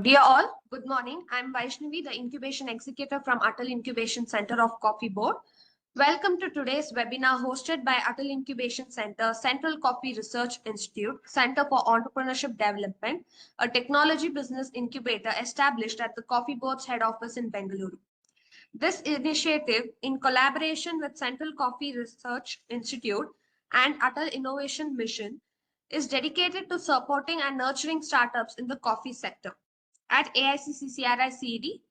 Dear all, good morning. I'm Vaishnavi, the Incubation Executive from Atal Incubation Center of Coffee Board. Welcome to today's webinar hosted by Atal Incubation Center, Central Coffee Research Institute, Center for Entrepreneurship Development, a technology business incubator established at the Coffee Board's head office in Bengaluru. This initiative, in collaboration with Central Coffee Research Institute and Atal Innovation Mission, is dedicated to supporting and nurturing startups in the coffee sector. At AIC-CCRI-CED,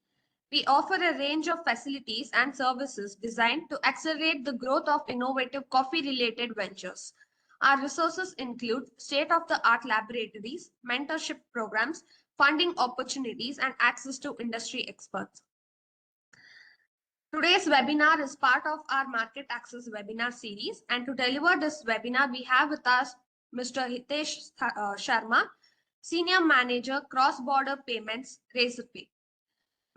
we offer a range of facilities and services designed to accelerate the growth of innovative coffee-related ventures. Our resources include state-of-the-art laboratories, mentorship programs, funding opportunities, and access to industry experts. Today's webinar is part of our Market Access webinar series, and to deliver this webinar, we have with us Mr. Hitesh Sharma, Senior Manager, Cross-Border Payments, Razorpay.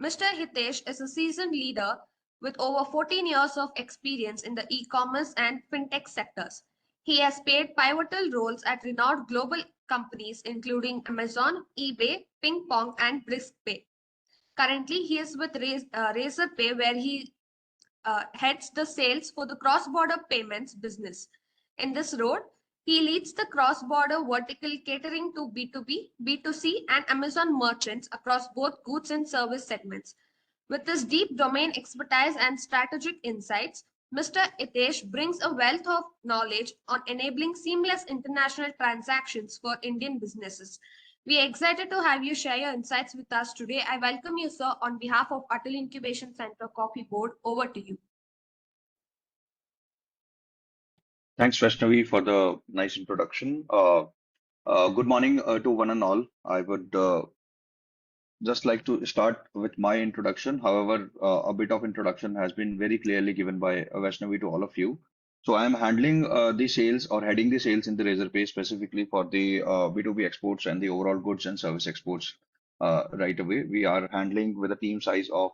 Mr. Hitesh is a seasoned leader with over 14 years of experience in the e-commerce and fintech sectors. He has played pivotal roles at renowned global companies including Amazon, eBay, Ping Pong, and BriskPay. Currently, he is with Razorpay, where he heads the sales for the cross-border payments business. In this role, he leads the cross-border vertical catering to B2B, B2C, and Amazon merchants across both goods and service segments. With his deep domain expertise and strategic insights, Mr. Hitesh brings a wealth of knowledge on enabling seamless international transactions for Indian businesses. We are excited to have you share your insights with us today. I welcome you, sir, on behalf of Atal Incubation Center Coffee Board. Over to you. Thanks, Vaishnavi, for the nice introduction. Good morning to one and all. I would just like to start with my introduction. However, a bit of introduction has been very clearly given by Vaishnavi to all of you. So I am handling the sales or heading the sales in the Razorpay specifically for the B2B exports and the overall goods and service exports right away. We are handling with a team size of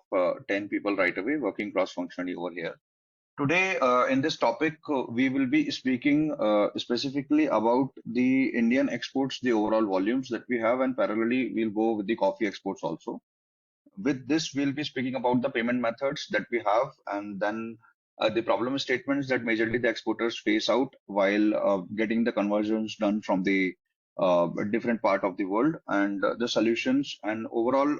10 people right away, working cross-functionally over here. Today, in this topic, we will be speaking specifically about the Indian exports, the overall volumes that we have, and parallelly, we'll go with the coffee exports also. With this, we'll be speaking about the payment methods that we have, and then the problem statements that majorly the exporters face out while getting the conversions done from the different part of the world, and the solutions and overall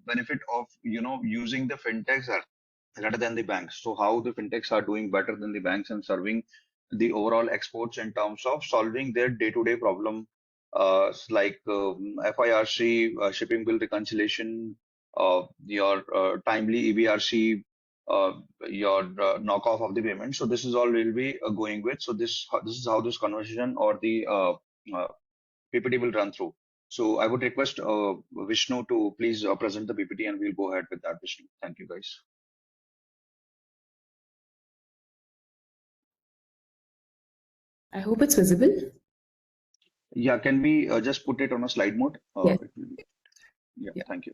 benefit of using the fintechs rather than the banks. So how the fintechs are doing better than the banks and serving the overall exports in terms of solving their day-to-day problem, like FIRC, shipping bill reconciliation, your timely EBRC, your knockoff of the payment. So this is all we'll be going with. So this is how this conversation or the PPT will run through. So I would request Vishnu to please present the PPT, and we'll go ahead with that, Vishnu. Thank you, guys. I hope it's visible. Yeah, can we just put it on a slide mode? Yes. Yeah, thank you.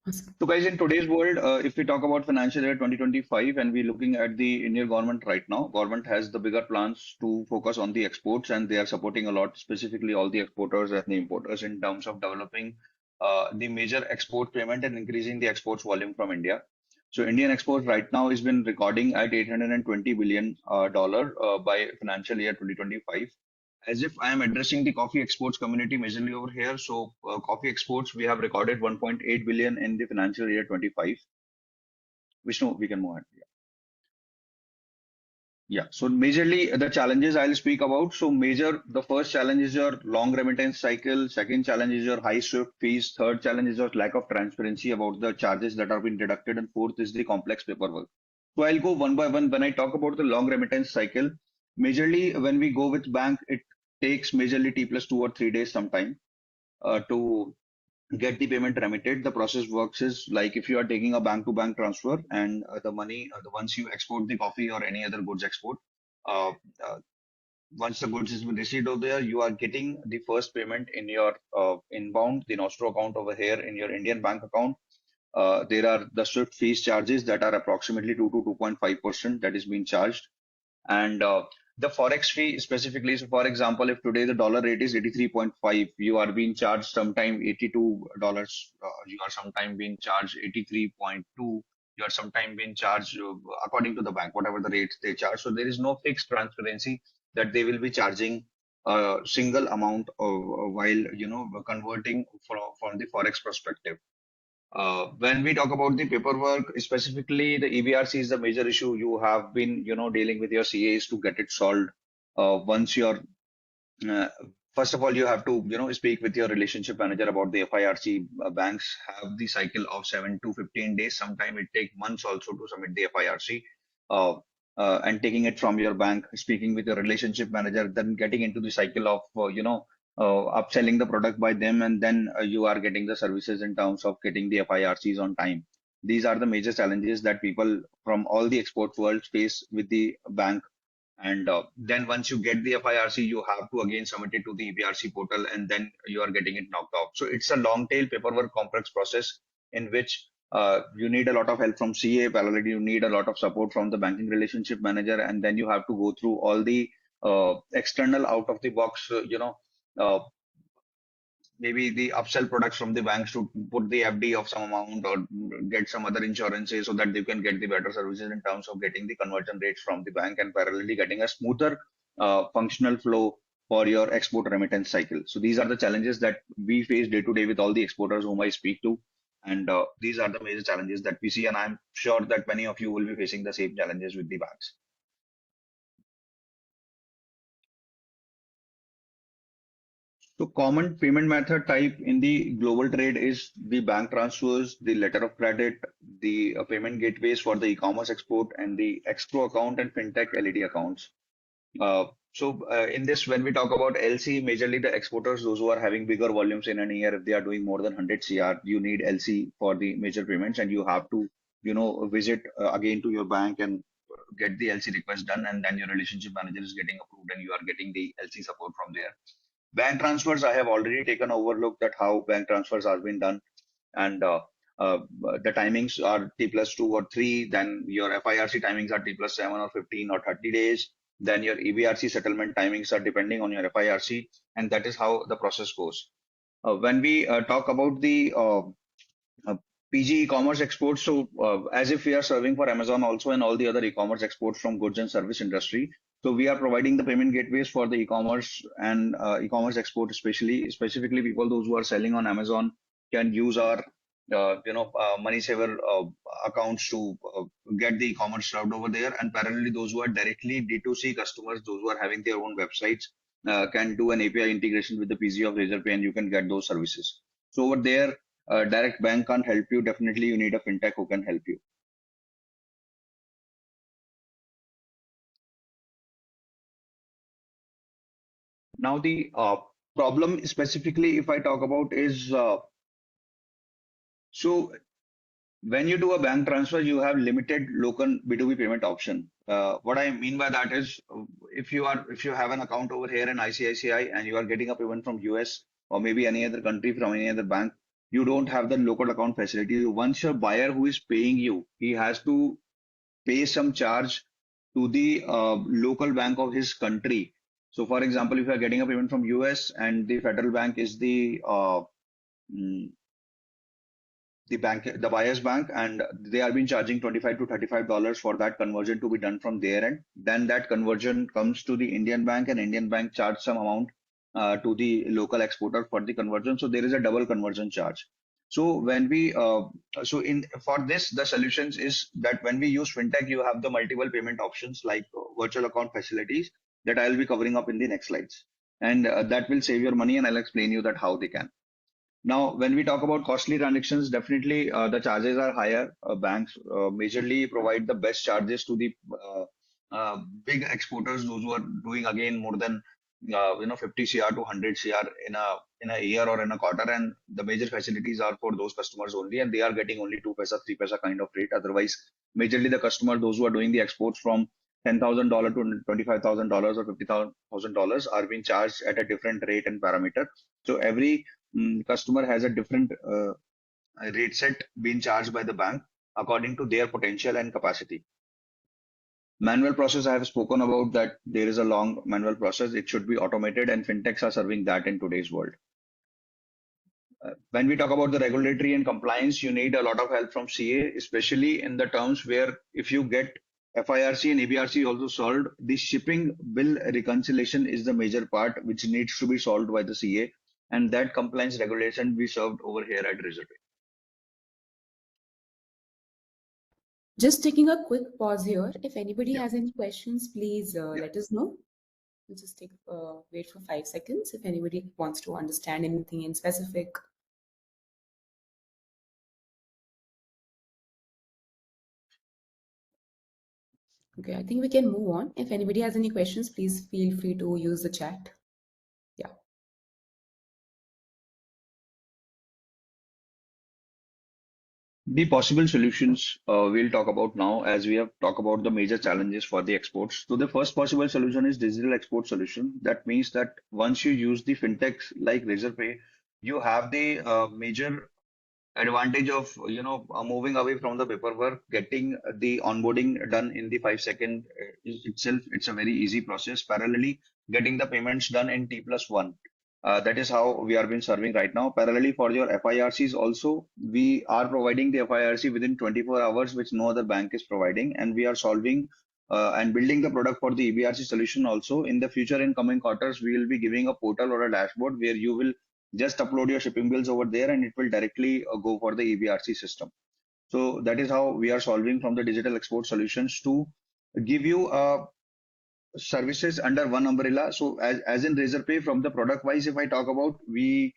Awesome. So guys, in today's world, if we talk about financial year 2025 and we're looking at the Indian government right now, government has the bigger plans to focus on the exports, and they are supporting a lot, specifically all the exporters and the importers in terms of developing the major export payment and increasing the exports volume from India. So Indian exports right now has been recording at $820 billion by financial year 2025. As if I am addressing the coffee exports community majorly over here. So coffee exports, we have recorded 1.8 billion in the financial year 25. Vishnu, we can move on. Yeah. So majorly the challenges I'll speak about. So the first challenge is your long remittance cycle. Second challenge is your high SWIFT fees. Third challenge is your lack of transparency about the charges that are being deducted. And fourth is the complex paperwork. So I'll go one by one. When I talk about the long remittance cycle, majorly when we go with bank, it takes majorly T plus 2 or 3 days sometime to get the payment remitted. The process works is like if you are taking a bank to bank transfer and the money, once you export the coffee or any other goods export, once the goods has been received over there, you are getting the first payment in your inbound, the Nostro account over here in your Indian bank account. There are the SWIFT fees charges that are approximately 2 to 2.5% that is being charged. And the forex fee specifically. So, for example, if today the dollar rate is 83.5, you are being charged sometime $82. You are sometime being charged 83.2. You are sometime being charged according to the bank, whatever the rates they charge. So there is no fixed transparency that they will be charging a single amount of, while converting from the forex perspective. When we talk about the paperwork, specifically the EBRC is the major issue. You have been, dealing with your CAs to get it solved. Once you're, uh, first of all, you have to, speak with your relationship manager about the FIRC. Banks have the cycle of 7 to 15 days. Sometimes it takes months also to submit the FIRC. Uh, and taking it from your bank, speaking with your relationship manager, then getting into the cycle of, upselling the product by them, and then you are getting the services in terms of getting the FIRCs on time. These are the major challenges that people from all the export world face with the bank. And then once you get the FIRC, you have to again submit it to the EBRC portal, and then you are getting it knocked off. So it's a long tail paperwork complex process in which you need a lot of help from CA. Parallelly, you need a lot of support from the banking relationship manager, and then you have to go through all the external out of the box, uh, maybe the upsell products from the banks to put the FD of some amount or get some other insurances so that you can get the better services in terms of getting the conversion rates from the bank and parallelly getting a smoother functional flow for your export remittance cycle. So these are the challenges that we face day to day with all the exporters whom I speak to. And these are the major challenges that we see. And I'm sure that many of you will be facing the same challenges with the banks. So common payment method type in the global trade is the bank transfers, the letter of credit, the payment gateways for the e-commerce export, and the escrow account and fintech LED accounts. In this, when we talk about LC, majorly the exporters, those who are having bigger volumes in an year, if they are doing more than 100 CR, you need LC for the major payments, and you have to, visit again to your bank and get the LC request done, and then your relationship manager is getting approved, and you are getting the LC support from there. Bank transfers, I have already taken overlook at how bank transfers are being done, and the timings are T+2 or 3. Then your FIRC timings are T+7 or 15 or 30 days. Then your EBRC settlement timings are depending on your FIRC, and that is how the process goes. When we talk about the uh, PG e-commerce exports. So as if we are serving for Amazon also and all the other e-commerce exports from goods and service industry. So we are providing the payment gateways for the e-commerce and e-commerce export, specifically people those who are selling on Amazon can use our money saver accounts to get the e-commerce served over there, and parallelly those who are directly D2C customers, those who are having their own websites, can do an API integration with the PG of Razorpay, and you can get those services. So over there, direct bank can't help you. Definitely, you need a fintech who can help you. Now, the problem specifically, if I talk about, is so when you do a bank transfer, you have limited local B2B payment option. What I mean by that is, if you have an account over here in ICICI and you are getting a payment from US or maybe any other country from any other bank, you don't have the local account facility. Once your buyer who is paying you, he has to pay some charge to the local bank of his country. So, for example, if you are getting a payment from US and the federal bank is mm, the bank, the buyer's bank, and they are being charging $25 to $35 for that conversion to be done from their end. Then that conversion comes to the Indian bank, and Indian bank charge some amount to the local exporter for the conversion. So there is a double conversion charge. So when we so in for this, the solutions is that when we use fintech, you have the multiple payment options like virtual account facilities that I'll be covering up in the next slides, and that will save your money, and I'll explain you that how they can. Now, when we talk about costly transactions, definitely the charges are higher. Banks majorly provide the best charges to the big exporters, those who are doing again more than 50 CR to 100 CR in a year or in a quarter, and the major facilities are for those customers only, and they are getting only 2 paisa, 3 paisa kind of rate. Otherwise, majorly the customer, those who are doing the exports from $10,000 to $25,000 or $50,000 are being charged at a different rate and parameter. So every customer has a different rate set being charged by the bank according to their potential and capacity. Manual process, I have spoken about that there is a long manual process. It should be automated, and fintechs are serving that in today's world. When we talk about the regulatory and compliance, you need a lot of help from CA, especially in the terms where if you get FIRC and ABRC also solved, the shipping bill reconciliation is the major part which needs to be solved by the CA, and that compliance regulation we served over here at Reserve. Just taking a quick pause here. If anybody Yeah. has any questions, please Yeah. let us know. We'll just wait for 5 seconds if anybody wants to understand anything in specific. Okay, I think we can move on. If anybody has any questions, please feel free to use the chat. Yeah. The possible solutions we'll talk about now, as we have talked about the major challenges for the exports. So the first possible solution is digital export solution. That means that once you use the fintechs like Razorpay, you have the major advantage of moving away from the paperwork, getting the onboarding done in the 5 second itself. It's a very easy process. Parallelly, getting the payments done in T+1. That is how we are being serving right now. Parallelly, for your FIRCs also, we are providing the FIRC within 24 hours, which no other bank is providing, and we are solving and building the product for the EBRC solution also. In the future, in coming quarters, we will be giving a portal or a dashboard where you will just upload your shipping bills over there and it will directly go for the EBRC system. So that is how we are solving from the digital export solutions to give you services under one umbrella. So as in Razorpay, from the product wise, if I talk about, we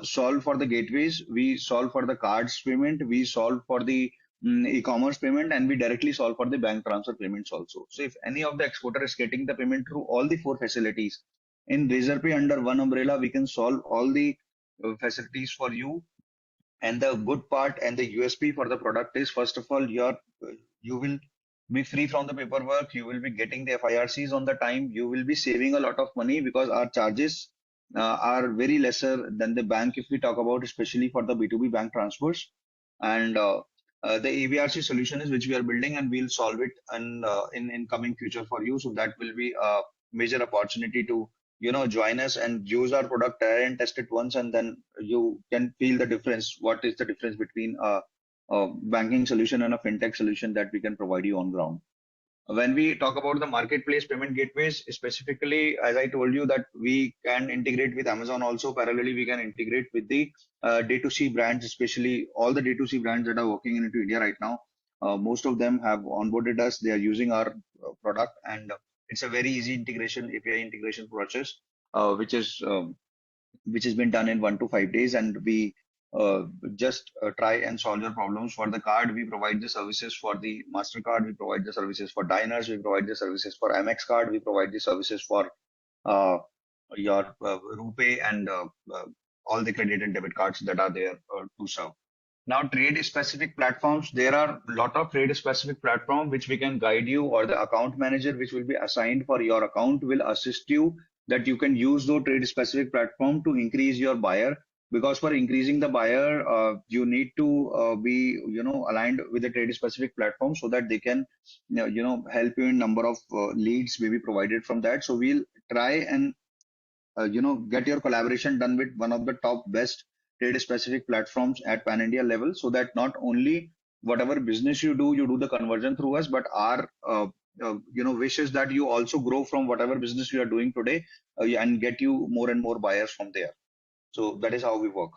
solve for the gateways, we solve for the cards payment, we solve for the e-commerce payment, and we directly solve for the bank transfer payments also. So if any of the exporter is getting the payment through all the four facilities in Razorpay under one umbrella, we can solve all the facilities for you. And the good part and the USP for the product is, first of all, you will be free from the paperwork. You will be getting the FIRCs on the time. You will be saving a lot of money because our charges are very lesser than the bank if we talk about, especially for the B2B bank transfers. And the ABRC solution is which we are building, and we'll solve it in coming future for you. So that will be a major opportunity to join us and use our product, try and test it once, and then you can feel the difference. What is the difference between a banking solution and a fintech solution that we can provide you on ground? When we talk about the marketplace payment gateways, specifically, as I told you that we can integrate with Amazon also. Parallelly, we can integrate with the D2C brands, especially all the D2C brands that are working into India right now. Most of them have onboarded us. They are using our product, and it's a very easy integration, API integration process, which has been done in 1 to 5 days, and we just try and solve your problems. For the card, we provide the services for the MasterCard, we provide the services for diners, we provide the services for Amex card, we provide the services for uh, your RuPay and all the credit and debit cards that are there to serve. Now, trade specific platforms, there are a lot of trade specific platform which we can guide you, or the account manager which will be assigned for your account will assist you, that you can use those trade specific platform to increase your buyer. Because for increasing the buyer, you need to be aligned with the trade specific platform so that they can help you in number of leads may be provided from that. So we'll try and get your collaboration done with one of the top best trade specific platforms at pan India level, so that not only whatever business you do the conversion through us, but our wish is that you also grow from whatever business you are doing today, and get you more and more buyers from there. So that is how we work.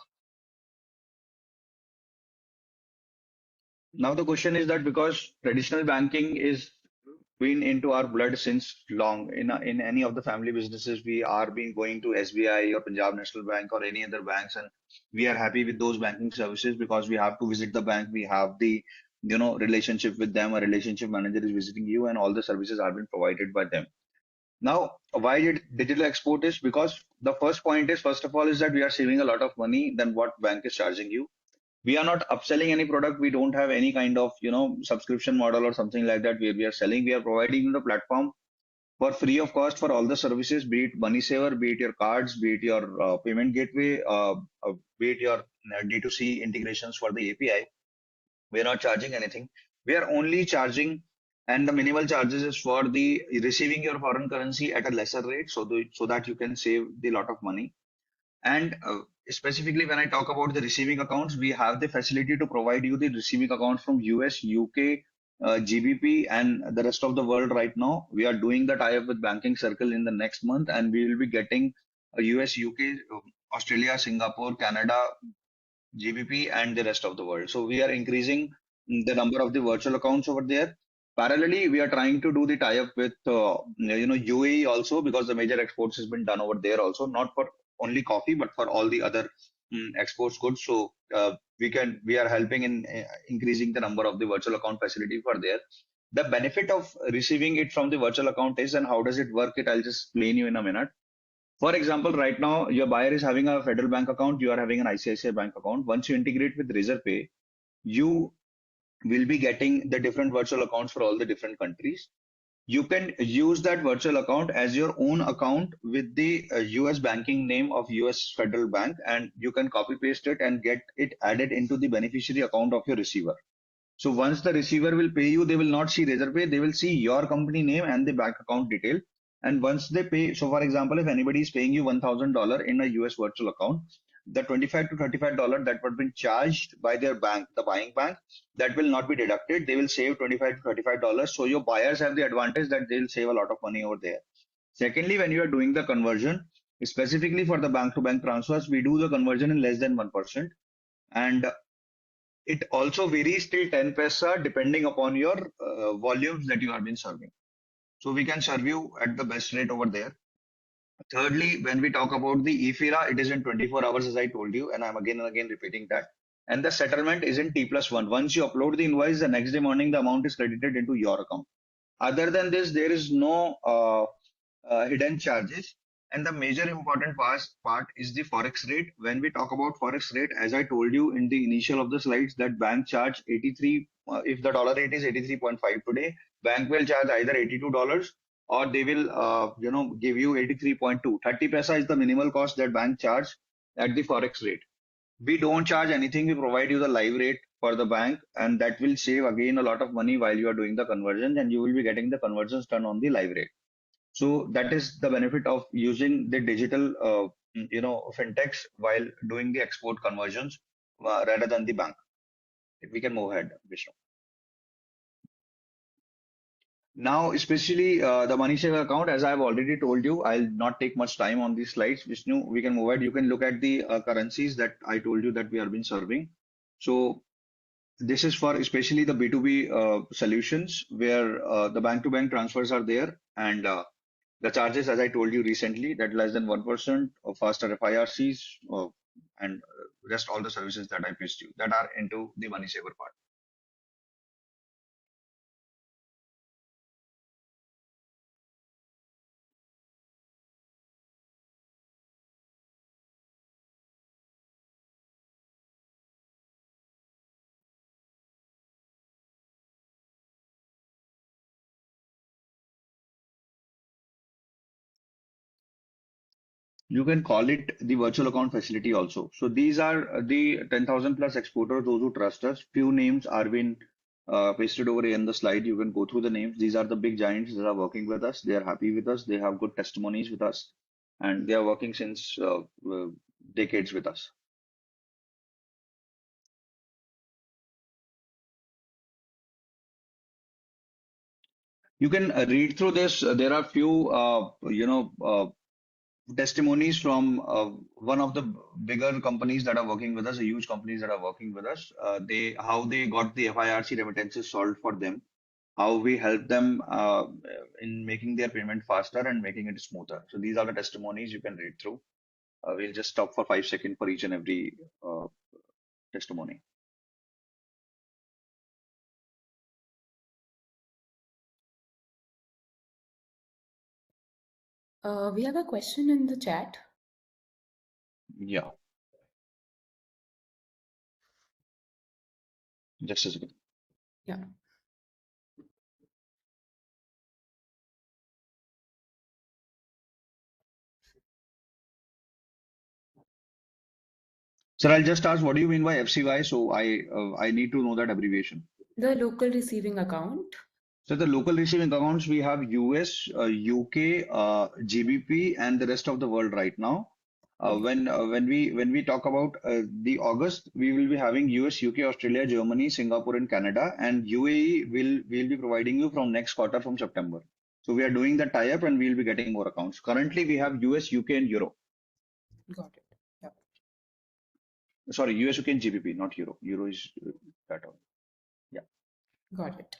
Now the question is that because traditional banking is been into our blood since long, in any of the family businesses, we are being going to SBI or Punjab National Bank or any other banks, and we are happy with those banking services because we have to visit the bank. We have the relationship with them. A relationship manager is visiting you, and all the services are being provided by them. Now, why did digital export is? Because the first point is, first of all, is that we are saving a lot of money than what bank is charging you. We are not upselling any product. We don't have any kind of subscription model or something like that where we are selling. We are providing the platform for free of cost for all the services, be it money saver, be it your cards, be it your payment gateway, be it your D2C integrations for the API. We are not charging anything. We are only charging And the minimal charges is for the receiving your foreign currency at a lesser rate, so that you can save the lot of money. And specifically, when I talk about the receiving accounts, we have the facility to provide you the receiving accounts from US, UK, GBP, and the rest of the world right now. We are doing the tie-up with Banking Circle in the next month, and we will be getting US, UK, Australia, Singapore, Canada, GBP, and the rest of the world. So we are increasing the number of the virtual accounts over there. Parallelly, we are trying to do the tie-up with UAE also, because the major exports has been done over there also, not for only coffee but for all the other exports goods. So we are helping in increasing the number of the virtual account facility for there. The benefit of receiving it from the virtual account is, and how does it work? I'll just explain you in a minute. For example, right now your buyer is having a federal bank account, you are having an ICICI bank account. Once you integrate with Razorpay, you will be getting the different virtual accounts for all the different countries. You can use that virtual account as your own account with the US banking name of US Federal Bank, and you can copy paste it and get it added into the beneficiary account of your receiver. So once the receiver will pay you, they will not see Razorpay, they will see your company name and the bank account detail. And once they pay, so for example, if anybody is paying you $1,000 in a US virtual account, the $25 to $35 that would be charged by their bank, the buying bank, that will not be deducted. They will save $25 to $35. So your buyers have the advantage that they'll save a lot of money over there. Secondly, when you are doing the conversion, specifically for the bank to bank transfers, we do the conversion in less than 1%. And it also varies till 10 paisa depending upon your volumes that you have been serving. So we can serve you at the best rate over there. Thirdly, when we talk about the EFIRA, it is in 24 hours, as I told you, and I'm again and again repeating that. And the settlement is in T+1. Once you upload the invoice, the next day morning, the amount is credited into your account. Other than this, there is no hidden charges. And the major important part is the forex rate. When we talk about forex rate, as I told you in the initial of the slides, that bank charge 83. If the dollar rate is 83.5 today, bank will charge either $82 or they will give you 83.2. 30 paisa is the minimal cost that bank charge at the forex rate. We don't charge anything. We provide you the live rate for the bank, and that will save again a lot of money while you are doing the conversions, and you will be getting the conversions done on the live rate. So that is the benefit of using the digital, fintechs while doing the export conversions rather than the bank. If we can move ahead, Vishnu. Now, especially the money saver account, as I've already told you, I'll not take much time on these slides. Vishnu, we can move ahead. You can look at the currencies that I told you that we have been serving. So this is for especially the B2B solutions where the bank-to-bank transfers are there, and the charges, as I told you recently, that less than 1% of faster FIRCs and rest all the services that I pitched you that are into the money saver part. You can call it the virtual account facility also. So these are the 10,000 plus exporters, those who trust us. Few names are been pasted over here in the slide. You can go through the names. These are the big giants that are working with us. They are happy with us. They have good testimonies with us, and they are working since decades with us. You can read through this. There are few, testimonies from one of the bigger companies that are working with us, huge companies that are working with us. How they got the FIRC remittances solved for them, how we help them in making their payment faster and making it smoother. So these are the testimonies you can read through. We'll just stop for 5 seconds for each and every testimony. We have a question in the chat. Yeah. Just a second. Yeah. Sir, I'll just ask, what do you mean by FCY? So I need to know that abbreviation. The local receiving account. So the local receiving accounts, we have US, UK, GBP, and the rest of the world right now. When we talk about the August, we will be having US, UK, Australia, Germany, Singapore, and Canada, and UAE will be providing you from next quarter from September. So we are doing the tie-up, and we'll be getting more accounts. Currently, we have US, UK, and Euro. Got it. Yeah. Sorry, US, UK, and GBP, not Euro. Euro is that one. Yeah. Got it.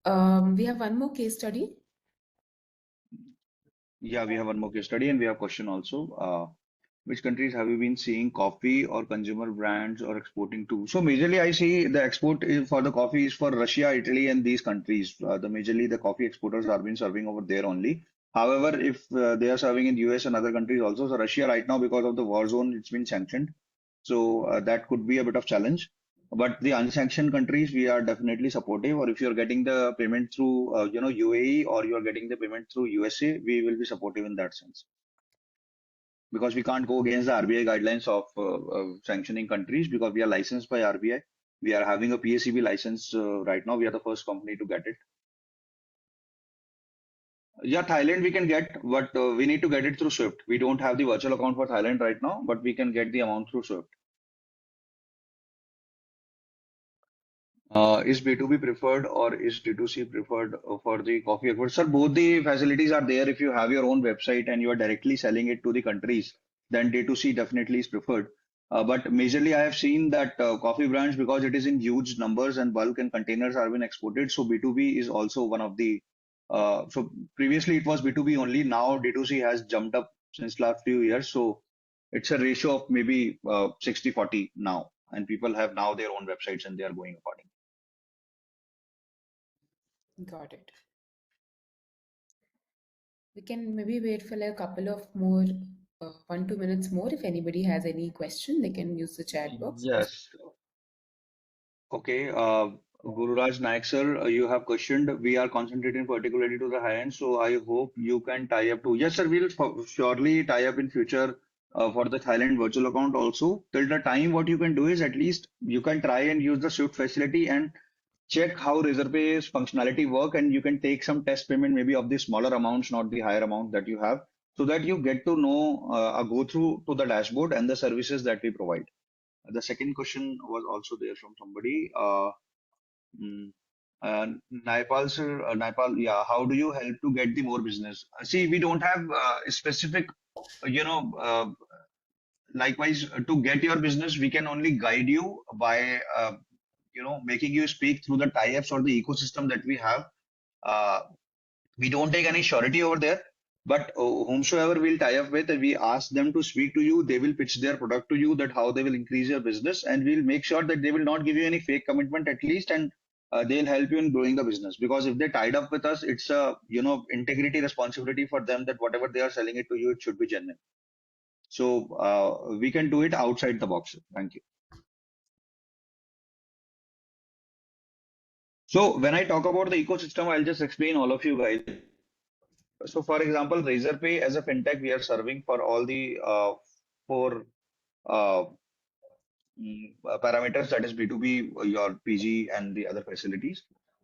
We have one more case study. Yeah, we have one more case study, and we have question also. Which countries have you been seeing coffee or consumer brands or exporting to? So majorly, I see the export is for the coffee is for Russia, Italy, and these countries. The majorly the coffee exporters are been serving over there only. However, if they are serving in US and other countries also, so Russia right now because of the war zone, it's been sanctioned. So that could be a bit of challenge. But the unsanctioned countries, we are definitely supportive. Or if you're getting the payment through, UAE, or you're getting the payment through USA, we will be supportive in that sense. Because we can't go against the RBI guidelines of sanctioning countries, because we are licensed by RBI. We are having a PACB license right now. We are the first company to get it. Yeah, Thailand we can get, but we need to get it through SWIFT. We don't have the virtual account for Thailand right now, but we can get the amount through SWIFT. Is B2B preferred or is D2C preferred for the coffee export? Sir, both the facilities are there. If you have your own website and you are directly selling it to the countries, then D2C definitely is preferred. But majorly, I have seen that coffee brands, because it is in huge numbers and bulk and containers are being exported. So B2B is also one of the. So previously it was B2B only. Now D2C has jumped up since last few years. So it's a ratio of maybe 60-40 now, and people have now their own websites and they are going accordingly. Got it. We can maybe wait for like a couple of more, 1-2 minutes more. If anybody has any question, they can use the chat box. Yes. Okay. Guru Raj Naik sir, you have questioned. We are concentrating particularly to the high end, so I hope you can tie up to. Yes, sir. We'll surely tie up in future for the Thailand virtual account also. Till the time, what you can do is at least you can try and use the Swift facility and check how Razorpay's functionality work, and you can take some test payment maybe of the smaller amounts, not the higher amount that you have, so that you get to know go through to the dashboard and the services that we provide. The second question was also there from somebody. Mm, Naipal sir, Naipal, yeah, how do you help to get the more business? See, we don't have a specific, you know, likewise, to get your business, we can only guide you by, making you speak through the tie-ups or the ecosystem that we have. Uh, we don't take any surety over there, but whomsoever we'll tie up with, we ask them to speak to you. They will pitch their product to you, that how they will increase your business, and we'll make sure that they will not give you any fake commitment at least, and they'll help you in growing the business. Because if they tied up with us, it's a integrity responsibility for them that whatever they are selling it to you, it should be genuine. So we can do it outside the box. Thank you. So when I talk about the ecosystem, I'll just explain all of you guys. So for example, Razorpay as a fintech, we are serving for all the four uh, parameters, that is B2B, your PG, and the other facilities.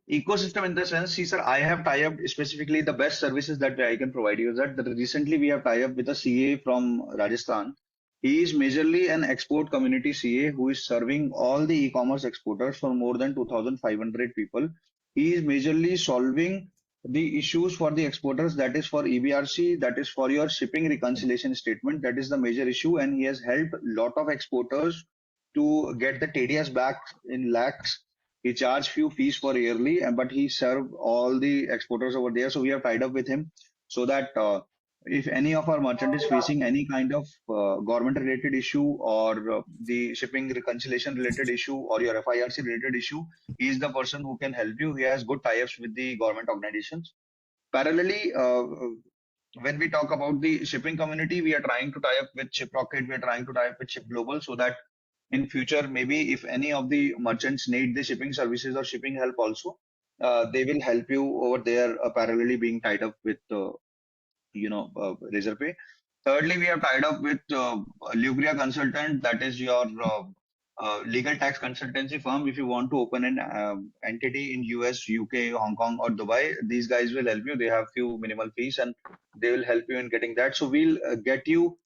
Ecosystem in the sense, see, sir, I have tie up specifically the best services that I can provide you. That recently we have tie up with a CA from Rajasthan. He is majorly an export community CA who is serving all the e-commerce exporters for more than 2,500 people. He is majorly solving the issues for the exporters, that is for EBRC, that is for your shipping reconciliation statement. That is the major issue, and he has helped a lot of exporters to get the TDS back in lakhs. He charged few fees for yearly, but he served all the exporters over there. So we have tied up with him so that if any of our merchant is facing any kind of government related issue, or the shipping reconciliation related issue, or your FIRC related issue, he is the person who can help you. He has good tie-ups with the government organizations. Parallelly, when we talk about the shipping community, we are trying to tie up with ShipRocket, we are trying to tie up with Ship Global, so that in future, maybe if any of the merchants need the shipping services or shipping help also, they will help you over there, parallelly being tied up with Razorpay. Thirdly, we have tied up with Lugria Consultant, that is your legal tax consultancy firm. If you want to open an entity in US, UK, Hong Kong, or Dubai, these guys will help you. They have few minimal fees and they will help you in getting that. So we'll get you,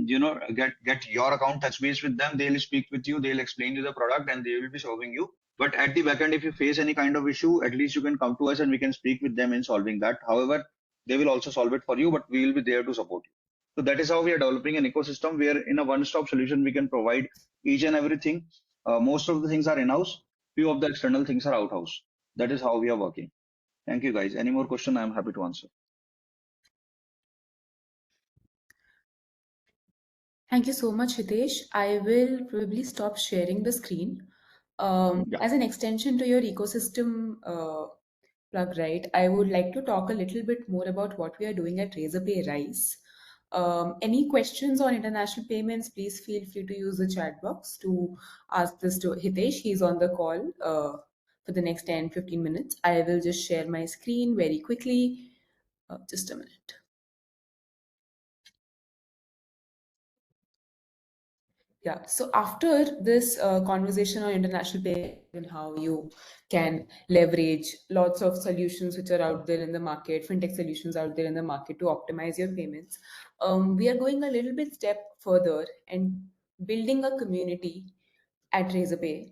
get your account touch base with them. They'll speak with you. They'll explain you the product and they will be serving you. But at the back end, if you face any kind of issue, at least you can come to us and we can speak with them in solving that. However, they will also solve it for you, but we will be there to support you. So that is how we are developing an ecosystem where in a one-stop solution, we can provide each and everything. Most of the things are in-house. Few of the external things are out-house. That is how we are working. Thank you, guys. Any more question? I am happy to answer. Thank you so much, Hitesh. I will probably stop sharing the screen. Yeah. As an extension to your ecosystem plug, right, I would like to talk a little bit more about what we are doing at Razorpay Rise. Any questions on international payments, please feel free to use the chat box to ask this to Hitesh. He's on the call for the next 10-15 minutes. I will just share my screen very quickly. Just a minute. Yeah, so after this conversation on international payment and how you can leverage lots of solutions which are out there in the market, fintech solutions out there in the market to optimize your payments, we are going a little bit step further and building a community at Razorpay.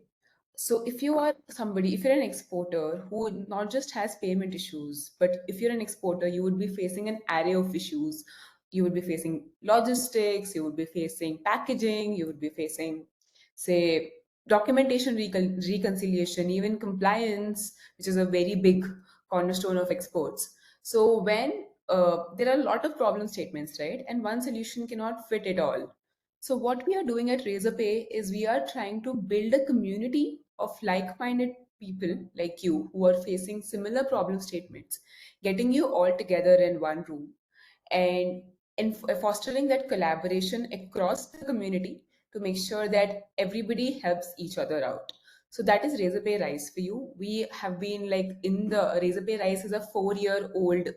So if you are somebody, if you're an exporter who not just has payment issues, but if you're an exporter, you would be facing an array of issues. You would be facing logistics, you would be facing packaging, you would be facing, say, documentation reconciliation, even compliance, which is a very big cornerstone of exports. So when there are a lot of problem statements, right? And one solution cannot fit it all. So what we are doing at Razorpay is we are trying to build a community of like-minded people like you who are facing similar problem statements, getting you all together in one room and fostering that collaboration across the community to make sure that everybody helps each other out. So that is Razorpay Rise for you. We have been like in the Razorpay Rise is a 4-year-old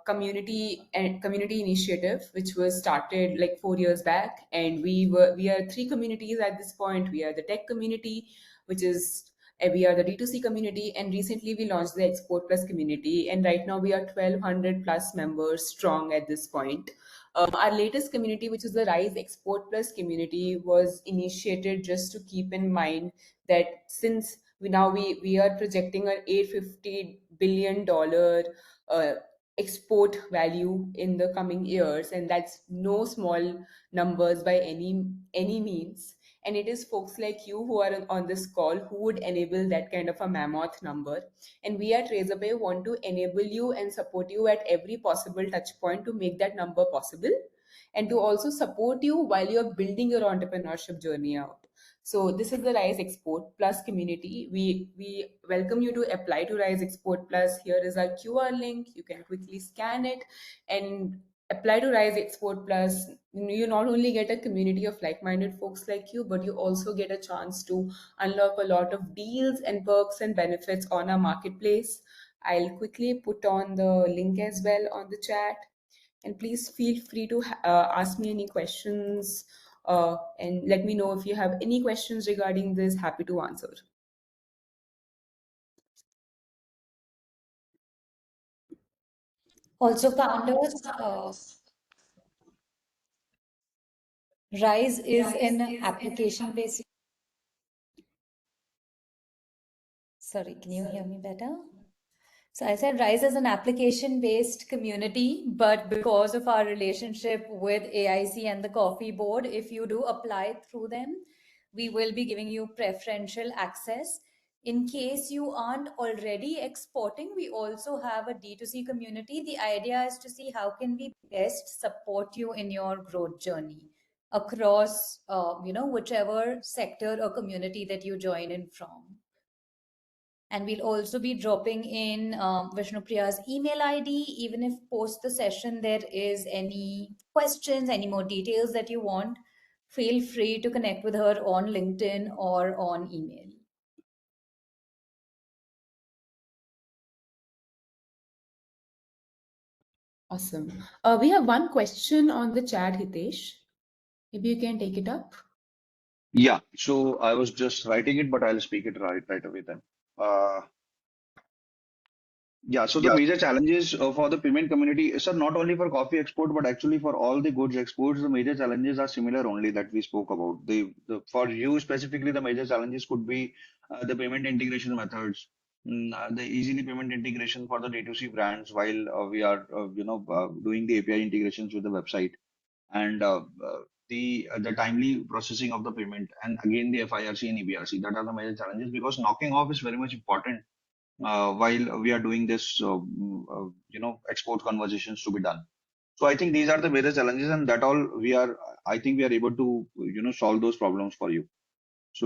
community initiative which was started like 4 years back, and we are 3 communities at this point. We are the tech community, which is we are the D2C community, and recently we launched the Export Plus community, and right now we are 1200 plus members strong at this point. Our latest community, which is the Rise Export Plus community, was initiated just to keep in mind that since we are projecting an $850 billion export value in the coming years, and that's no small numbers by any means. And it is folks like you who are on this call who would enable that kind of a mammoth number. And we at Razorpay want to enable you and support you at every possible touch point to make that number possible, and to also support you while you're building your entrepreneurship journey out. So this is the Rise Export Plus community. We welcome you to apply to Rise Export Plus. Here is our QR link. You can quickly scan it and apply to Rise Export Plus. You not only get a community of like-minded folks like you, but you also get a chance to unlock a lot of deals and perks and benefits on our marketplace. I'll quickly put on the link as well on the chat. And please feel free to ask me any questions and let me know if you have any questions regarding this. Happy to answer. Also, founders, Rise is an application-based. Sorry, can you hear me better? So I said Rise is an application-based community, but because of our relationship with AIC and the Coffee Board, if you do apply through them, we will be giving you preferential access. In case you aren't already exporting, we also have a D2C community. The idea is to see how can we best support you in your growth journey across, whichever sector or community that you join in from. And we'll also be dropping in Vishnupriya's email ID. Even if post the session there is any questions, any more details that you want, feel free to connect with her on LinkedIn or on email. Awesome. We have one question on the chat, Hitesh. Maybe you can take it up. Yeah, so I was just writing it, but I'll speak it right away then. Uh, Yeah, so the Yeah. major challenges for the payment community is not only for coffee export, but actually for all the goods exports, the major challenges are similar only that we spoke about. For you specifically, the major challenges could be the payment integration methods, the easily payment integration for the D2C brands while we are, doing the API integrations with the website, and the timely processing of the payment, and again the FIRC and EBRC. That are the major challenges because knocking off is very much important while we are doing this, export conversations to be done. So I think these are the major challenges, and that all I think we are able to, solve those problems for you. So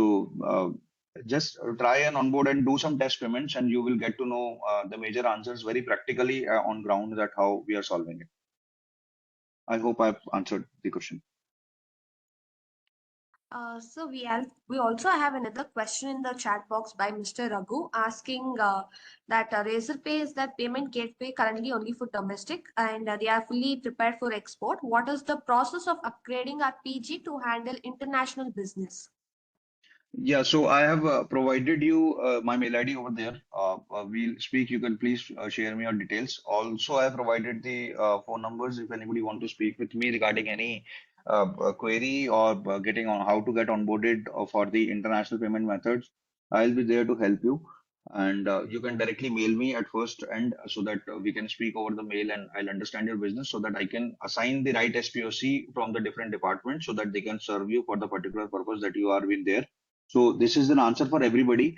just try and onboard and do some test payments, and you will get to know the major answers very practically on ground that how we are solving it. I hope I've answered the question. So we also have another question in the chat box by Mr. Raghu asking that Razorpay is that payment gateway currently only for domestic and they are fully prepared for export. What is the process of upgrading our PG to handle international business? Yeah, so I have provided you my mail ID over there. We'll speak. You can please share me your details. Also, I have provided the phone numbers if anybody want to speak with me regarding any query or getting on how to get onboarded for the international payment methods. I'll be there to help you. And you can directly mail me at first, and so that we can speak over the mail, and I'll understand your business so that I can assign the right SPOC from the different departments so that they can serve you for the particular purpose that you are with there. So this is an answer for everybody.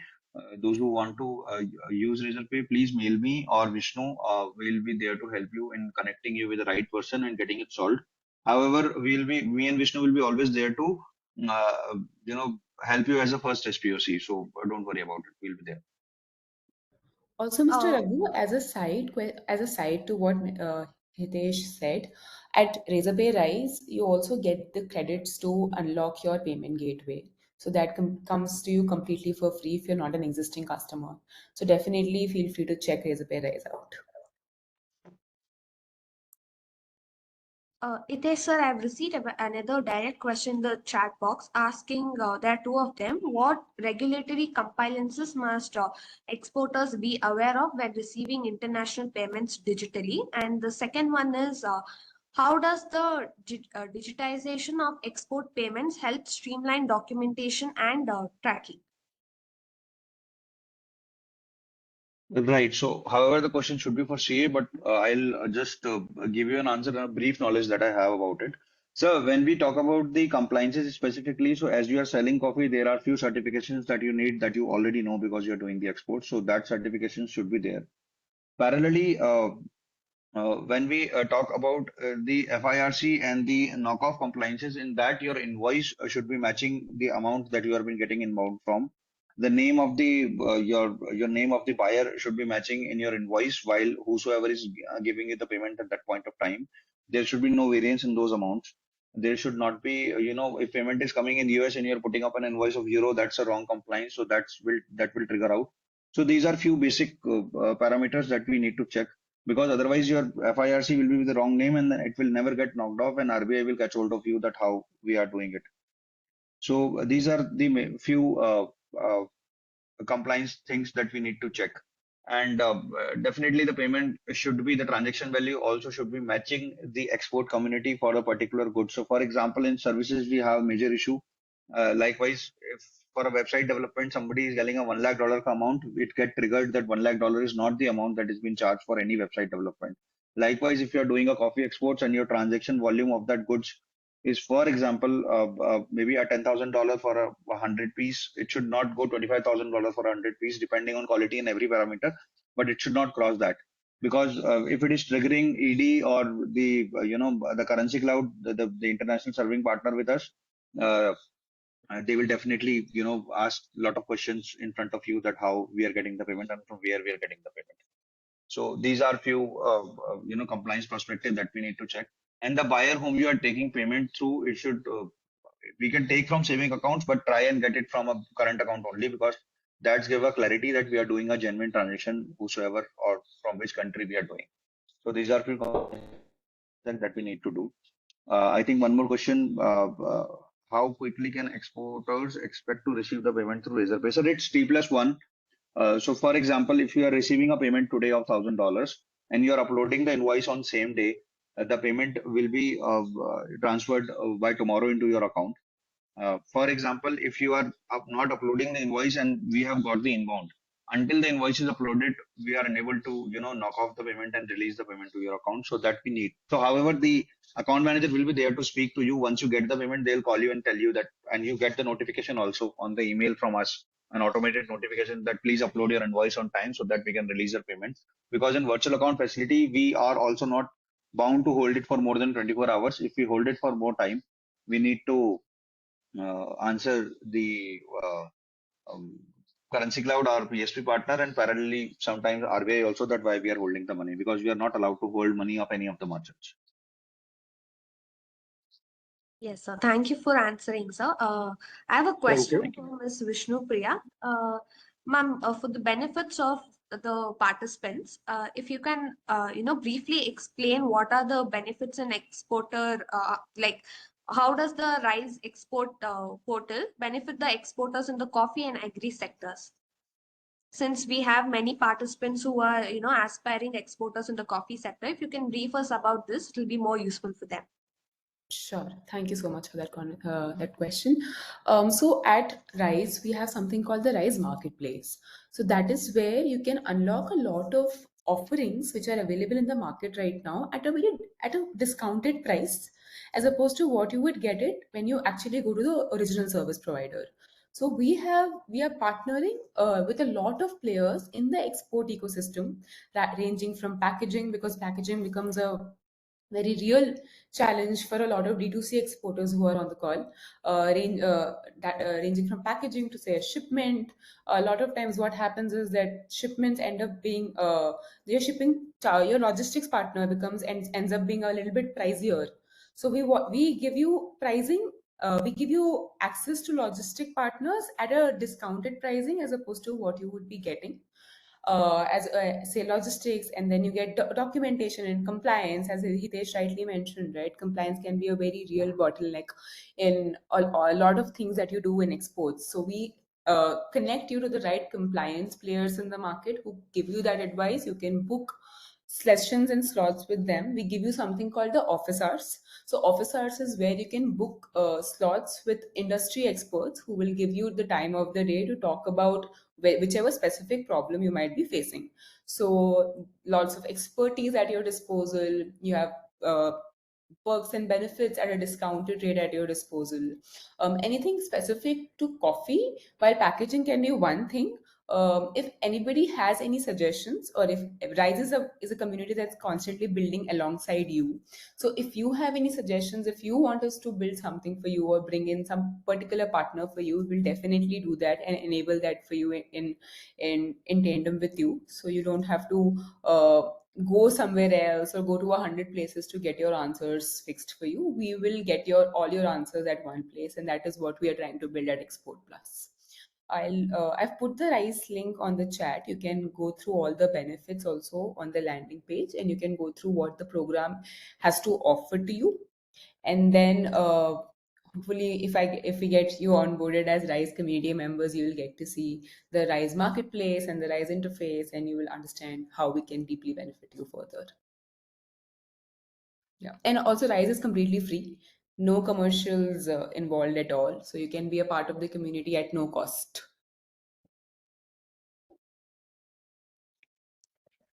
Those who want to use Razorpay, please mail me or Vishnu. We'll be there to help you in connecting you with the right person and getting it solved. However, me and Vishnu will be always there to, uh, help you as a first SPOC. So don't worry about it. We'll be there. Also, Mr. Uh, Raghu, as a side to what Hitesh said, at Razorpay Rise, you also get the credits to unlock your payment gateway. So that comes to you completely for free if you're not an existing customer. So definitely feel free to check Razorpay Rise out. Itesh sir, I've received another direct question in the chat box asking, there are two of them, what regulatory compliances must exporters be aware of when receiving international payments digitally? And the second one is, how does the digitization of export payments help streamline documentation and tracking? Right. So, however, the question should be for CA, but I'll just give you an answer and a brief knowledge that I have about it. So, when we talk about the compliances specifically, so as you are selling coffee, there are few certifications that you need that you already know because you're doing the export. So, that certification should be there. Parallelly, when we talk about the FIRC and the knockoff compliances, in that your invoice should be matching the amount that you have been getting inbound from. The name of the your name of the buyer should be matching in your invoice, while whosoever is giving you the payment at that point of time. There should be no variance in those amounts. There should not be, if payment is coming in US and you're putting up an invoice of euro, that's a wrong compliance. So that will trigger out. So these are few basic parameters that we need to check, because otherwise your FIRC will be with the wrong name and then it will never get knocked off and RBI will catch hold of you that how we are doing it. So these are the few uh, compliance things that we need to check. And definitely the payment should be, the transaction value also should be matching the export community for a particular good. So for example, in services, we have major issue. Likewise, if for a website development, somebody is getting a $1 lakh amount, it get triggered that $1 lakh is not the amount that is being charged for any website development. Likewise, if you're doing a coffee exports and your transaction volume of that goods is, for example, maybe a $10,000 for a 100 piece, it should not go $25,000 for a 100 piece, depending on quality and every parameter, but it should not cross that. Because if it is triggering ED or the, the currency cloud, the international serving partner with us, uh, they will definitely, ask a lot of questions in front of you that how we are getting the payment and from where we are getting the payment. So these are few, compliance perspective that we need to check. And the buyer whom you are taking payment through, it should, we can take from saving accounts, but try and get it from a current account only, because that's give a clarity that we are doing a genuine transaction, whosoever or from which country we are doing. So these are few compliance that we need to do. I think one more question how quickly can exporters expect to receive the payment through Razorpay? So it's T+1. So for example, if you are receiving a payment today of $1,000 and you are uploading the invoice on same day, the payment will be transferred by tomorrow into your account. For example, if you are not uploading the invoice and we have got the inbound, until the invoice is uploaded, we are unable to, knock off the payment and release the payment to your account. So that we need. So, however, the account manager will be there to speak to you. Once you get the payment, they'll call you and tell you that, and you get the notification also on the email from us, an automated notification that please upload your invoice on time so that we can release your payment. Because in virtual account facility, we are also not bound to hold it for more than 24 hours. If we hold it for more time, we need to answer the um, currency cloud or PSP partner, and parallelly sometimes RBI also, that why we are holding the money, because we are not allowed to hold money of any of the merchants. Yes, sir. Thank you for answering, sir. I have a question Okay. for Ms. Vishnu Priya. Ma'am, for the benefits of the participants, if you can, briefly explain what are the benefits in exporter, like how does the RISE export portal benefit the exporters in the coffee and agri sectors? Since we have many participants who are, aspiring exporters in the coffee sector, if you can brief us about this, it will be more useful for them. Sure. Thank you so much for that question. So at Rise, we have something called the Rise Marketplace. So that is where you can unlock a lot of offerings which are available in the market right now at a discounted price, as opposed to what you would get it when you actually go to the original service provider. So we are partnering with a lot of players in the export ecosystem, that ranging from packaging, because packaging becomes a very real challenge for a lot of D2C exporters who are on the call, ranging from packaging to say a shipment. A lot of times what happens is that shipments end up being, your logistics partner ends up being a little bit pricier. So we give you pricing, we give you access to logistic partners at a discounted pricing as opposed to what you would be getting as say logistics, and then you get documentation and compliance, as Hitesh rightly mentioned, right? Compliance can be a very real bottleneck in a lot of things that you do in exports. So we connect you to the right compliance players in the market who give you that advice. You can book sessions and slots with them. We give you something called the office hours. So office hours is where you can book slots with industry experts who will give you the time of the day to talk about whichever specific problem you might be facing. So lots of expertise at your disposal. You have perks and benefits at a discounted rate at your disposal. Anything specific to coffee, while packaging can be one thing. If anybody has any suggestions, or if Rise is a community that's constantly building alongside you. So if you have any suggestions, if you want us to build something for you or bring in some particular partner for you, we'll definitely do that and enable that for you in tandem with you. So you don't have to go somewhere else or go to 100 places to get your answers fixed for you. We will get all your answers at one place, and that is what we are trying to build at Export Plus. I've put the RISE link on the chat. You can go through all the benefits also on the landing page, and you can go through what the program has to offer to you. And then hopefully if we get you onboarded as RISE community members, you will get to see the RISE marketplace and the RISE interface, and you will understand how we can deeply benefit you further. Yeah, and also RISE is completely free, no commercials involved at all, so you can be a part of the community at no cost.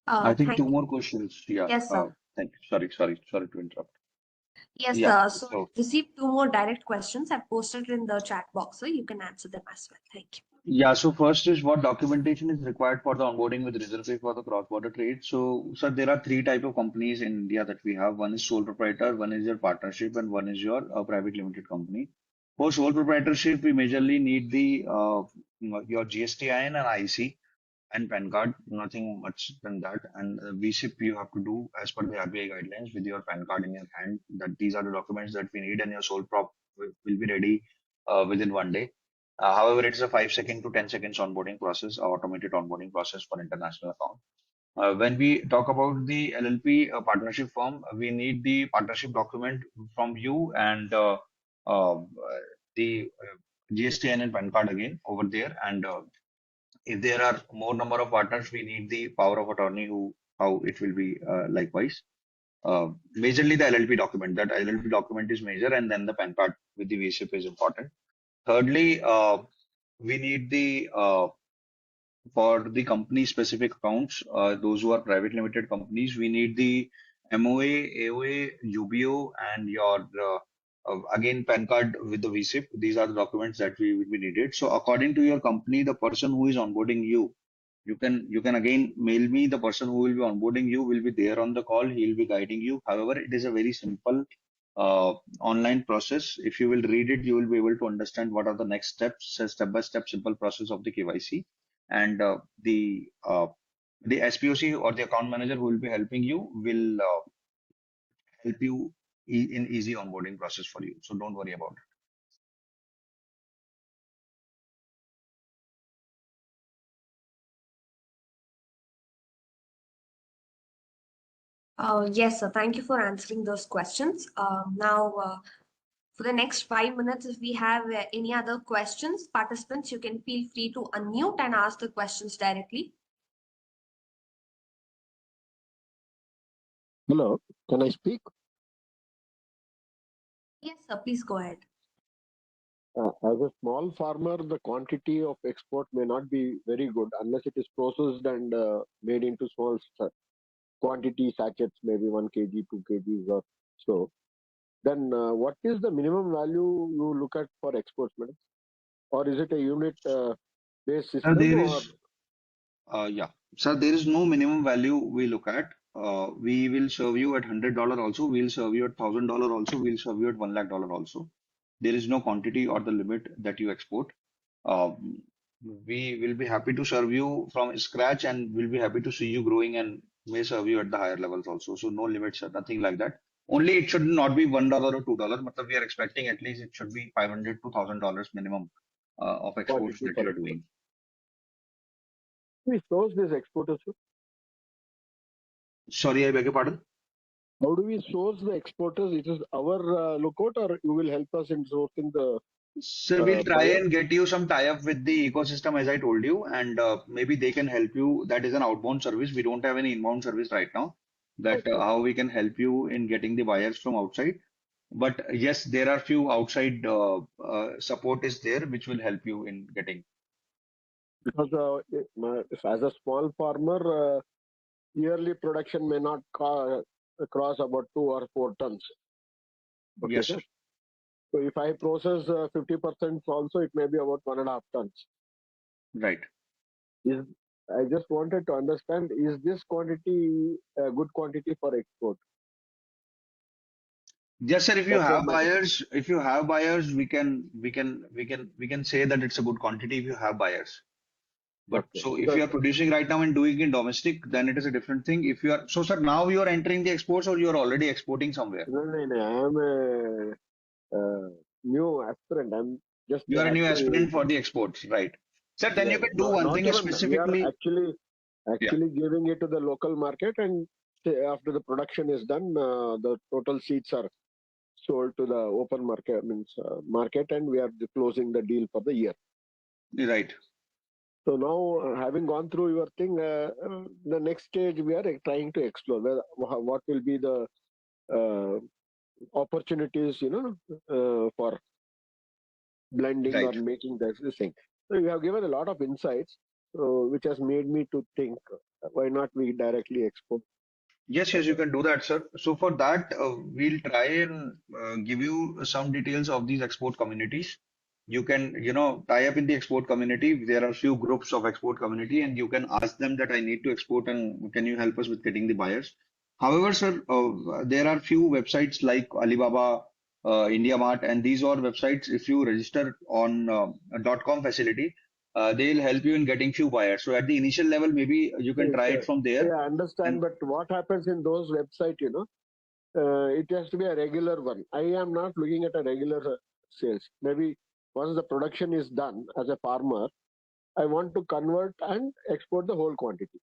I think Thank two you. more questions. Yeah. Yes, sir. Thank you. Sorry to interrupt. Yes, Yeah. sir. So So I received two more direct questions. I've posted in the chat box, so you can answer them as well. Thank you. yeah. So first is, what documentation is required for the onboarding with Reserve for the cross-border trade? So, sir, there are three type of companies in India that we have. One is sole proprietor, one is your partnership, and one is your private limited company. For sole proprietorship, we majorly need the your GSTIN and IC and PAN card, nothing much than that. And VSIP you have to do as per the RBI guidelines with your PAN card in your hand. That these are the documents that we need, and your sole prop will be ready within one day. However, it's a 5 second to 10 seconds onboarding process, automated onboarding process for international account. When we talk about the LLP partnership form, we need the partnership document from you and uh, the GSTN and PAN card again over there. And if there are more number of partners, we need the power of attorney, how it will be likewise. Majorly the LLP document. That LLP document is major, and then the PAN card with the VSIP is important. Thirdly, we need the for the company specific accounts, those who are private limited companies, we need the MOA, AOA, UBO, and your again PAN card with the VSIP. These are the documents that we will be needed. So according to your company, the person who is onboarding you, you can again mail me. The person who will be onboarding you will be there on the call. He will be guiding you. However, it is a very simple online process. If you will read it, you will be able to understand what are the next steps, step by step, simple process of the KYC. And the SPOC or the account manager who will be helping you will help you in easy onboarding process for you. So don't worry about it. Yes, sir. Thank you for answering those questions. Now, for the next 5 minutes, if we have any other questions, participants, you can feel free to unmute and ask the questions directly. Hello, can I speak? Yes, sir. Please go ahead. As a small farmer, the quantity of export may not be very good unless it is processed and made into small quantity sachets, maybe 1 kg, 2 kgs or so. Then what is the minimum value you look at for exports, madam? Or is it a unit based system? There or... is, yeah, sir, there is no minimum value we look at. We will serve you at $100 also. We'll serve you at $1,000 also. We'll serve you at $1 lakh also. There is no quantity or the limit that you export. We will be happy to serve you from scratch, and we'll be happy to see you growing, and may serve you at the higher levels also. So no limits, sir, nothing like that. Only it should not be $1 or $2. But we are expecting at least it should be $500 to $1,000 minimum of exports quantity that per you are export. doing. We source this exporters. Sorry, I beg your pardon. How do we source the exporters? It is our lookout, or you will help us in sourcing the Sir, we'll try buyer? and get you some tie-up with the ecosystem, as I told you, and maybe they can help you. That is an outbound service. We don't have any inbound service right now. That Okay. how we can help you in getting the buyers from outside. But yes, there are few outside support is there which will help you in getting. Because if as a small farmer, yearly production may not cross about 2 or 4 tons. Okay, Yes, sir. sir. So if I process 50% also, it may be about 1.5 tons. Right. I just wanted to understand, is this quantity a good quantity for export? Yes, sir. If you That's what have my question. buyers, we can say that it's a good quantity if you have buyers. But Okay. so if you are producing right now and doing it domestic, then it is a different thing. If you are so, sir, now you are entering the exports, or you are already exporting somewhere. No, I am a new aspirant. I'm just You are a new actually, aspirant for the exports, right? Sir, then you can do one not thing even, we are specifically. Yeah, actually giving it to the local market, and after the production is done, the total seeds are sold to the open market, market, and we are closing the deal for the year. right. So now, having gone through your thing, the next stage we are trying to explore what will be the opportunities, for blending or Right. making this thing. So you have given a lot of insights, which has made me to think, why not we directly export? Yes, you can do that, sir. So for that, we'll try and give you some details of these export communities. You can, tie up in the export community. There are few groups of export community, and you can ask them that I need to export, and can you help us with getting the buyers? However, sir, there are few websites like Alibaba, India Mart, and these are websites. If you register on a .com facility, they'll help you in getting few buyers. So at the initial level, maybe you can Yes, try it from there. I understand, And but what happens in those websites, it has to be a regular one. I am not looking at a regular sales. Maybe once the production is done as a farmer, I want to convert and export the whole quantity.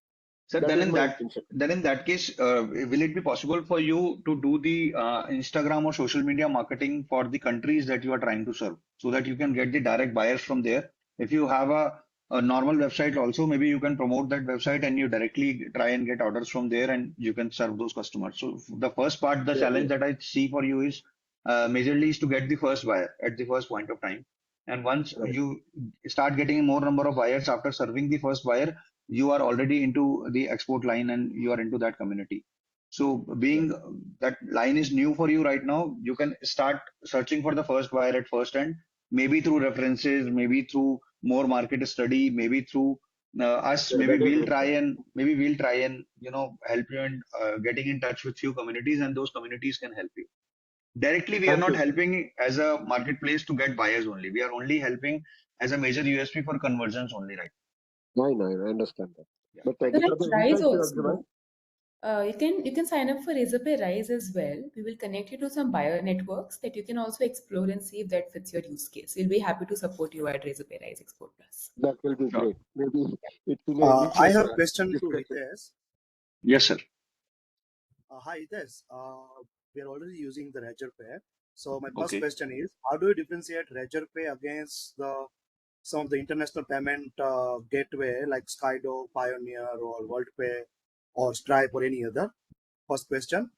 Sir, That then is in my that insight. then in that case, will it be possible for you to do the Instagram or social media marketing for the countries that you are trying to serve, so that you can get the direct buyers from there? If you have a normal website also, maybe you can promote that website and you directly try and get orders from there, and you can serve those customers. So the first part, the Yeah, challenge yeah. that I see for you is majorly is to get the first buyer at the first point of time. And once Right. you start getting more number of buyers after serving the first buyer, you are already into the export line and you are into that community. So Right. being that line is new for you right now, you can start searching for the first buyer at first end, maybe through references, maybe through more market study, maybe through us, Yeah, that is right, sir. maybe we'll try and help you in getting in touch with few communities, and those communities can help you. Directly, we are Thank not you, sir. helping as a marketplace to get buyers only. We are only helping as a major USP for conversions only, right? I understand that. Yeah. But Thank So you. these like are the Rise insights you have given. also, you can sign up for Razorpay Rise as well. We will connect you to some buyer networks that you can also explore and see if that fits your use case. We'll be happy to support you at Razorpay Rise Export Plus. That will be Sure. great. Maybe it's in a I initial have a question to discussion. Hitesh. Yes, sir. Hi, Hitesh. We are already using the RedgerPay. So my first Okay. question is, how do you differentiate RedgerPay against some of the international payment gateway like Skydo, Pioneer, or WorldPay, or Stripe, or any other? First question.